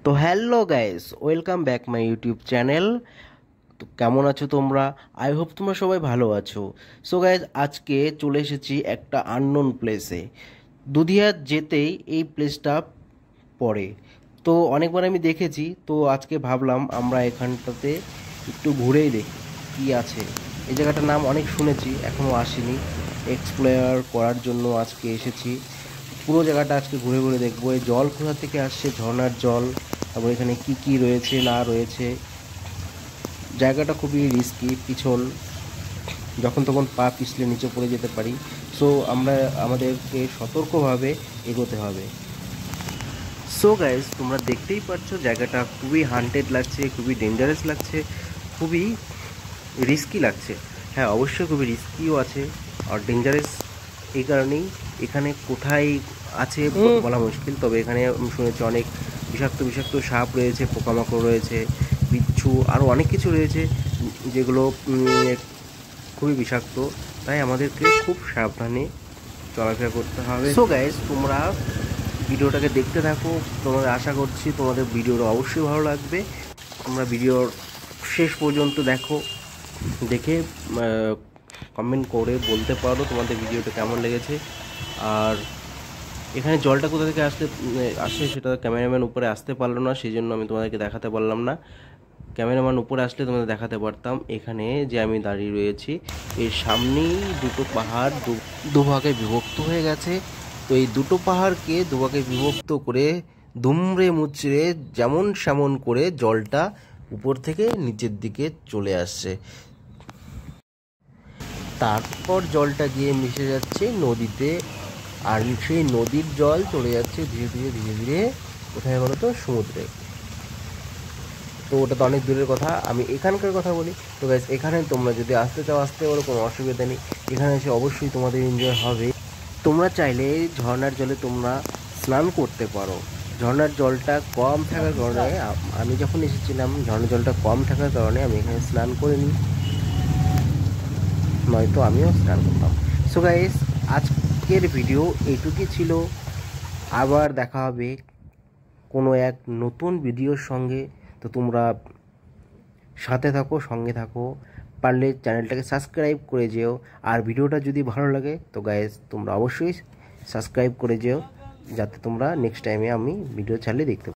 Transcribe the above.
তো hello guys, welcome back my YouTube channel. তো কেমন আছো তোমরা? আই হোপ তোমরা সবাই ভালো আছো। সো গাইস, আজকে চলে এসেছি একটা আননোন প্লেসে। দুধিয়া যেতেই এই প্লেসটা পড়ে। তো অনেকবার আমি দেখেছি, তো আজকে ভাবলাম আমরা এখানটাতে একটু ঘুরেই দেখি কী আছে। এই জায়গাটার নাম অনেক শুনেছি, এখনও আসিনি। এক্সপ্লোর করার জন্য আজকে এসেছি। পুরো জায়গাটা আজকে ঘুরে ঘুরে দেখবো। এই জল কোথা থেকে আসছে, ঝর্ণার জল, তারপর এখানে কি কি রয়েছে না রয়েছে। জায়গাটা খুবই রিস্কি, পিছল, যখন তখন পা পিছলে নিচে পড়ে যেতে পারি। সো আমাদেরকে সতর্কভাবে এগোতে হবে। সো গাইজ, তোমরা দেখতেই পারছো জায়গাটা খুবই হান্টেড লাগছে, খুবই ডেঞ্জারাস লাগছে, খুবই রিস্কি লাগছে। হ্যাঁ, অবশ্যই খুবই রিস্কিও আছে আর ডেঞ্জারাস। এই কারণেই এখানে কোথায় আছে বলা মুশকিল। তবে এখানে আমি শুনেছি অনেক বিষাক্ত বিষাক্ত সাপ রয়েছে, পোকামাকড় রয়েছে, বিচ্ছু, আরও অনেক কিছু রয়েছে যেগুলো খুবই বিষাক্ত। তাই আমাদেরকে খুব সাবধানে চলাফেরা করতে হবে। সো গাইজ, তোমরা ভিডিওটাকে দেখতে থাকো। তোমাদের আশা করছি তোমাদের ভিডিওটা অবশ্যই ভালো লাগবে। তোমরা ভিডিওর শেষ পর্যন্ত দেখো, দেখে কমেন্ট করে বলতে পারো তোমাদের ভিডিওটা কেমন লেগেছে। আর এখানে জলটা কোথা থেকে আসে সেটা ক্যামেরাম্যান উপরে আসতে পারলো না, সেই জন্য আমি তোমাদেরকে দেখাতে পারলাম না। ক্যামেরাম্যান উপরে আসলে তোমাদের দেখাতে পারতাম। এখানে যে আমি দাঁড়িয়ে রয়েছি, এর সামনেই দুটো পাহাড় দুভাগে বিভক্ত হয়ে গেছে। তো এই দুটো পাহাড়কে দুভাগে বিভক্ত করে দুমড়ে মুচড়ে যেমন সেমন করে জলটা উপর থেকে নিচের দিকে চলে আসছে। তারপর জলটা গিয়ে মিশে যাচ্ছে নদীতে, আর সেই নদীর জল চলে যাচ্ছে ধীরে ধীরে ধীরে ধীরে কোথায় বলো তো, সমুদ্রে। তো ওটা তো অনেক দূরের কথা, আমি এখানকার কথা বলি। তো গাইস, এখানে তোমরা যদি আসতে চাও আসতে পারো, কোনো অসুবিধা নেই। এখানে এসে অবশ্যই তোমাদের এনজয় হবে। তোমরা চাইলে ঝর্ণার জলে তোমরা স্নান করতে পারো। ঝর্ণার জলটা কম থাকার কারণে আমি যখন এসেছিলাম, ঝর্ণার জলটা কম থাকার কারণে আমি এখানে স্নান করিনি, নয়তো আমিও স্নান করতাম। সো গাইস, আজকের ভিডিও এইটুকুই ছিল। আবার দেখা হবে কোনো এক নতুন ভিডিওর সঙ্গে। তো তোমরা সাথে থাকো, সঙ্গে থাকো, পারলে চ্যানেলটাকে সাবস্ক্রাইব করে যেও। আর ভিডিওটা যদি ভালো লাগে তো গাইস, তোমরা অবশ্যই সাবস্ক্রাইব করে যেও, যাতে তোমরা নেক্সট টাইমে আমি ভিডিও ছাড়লে দেখতে পারো।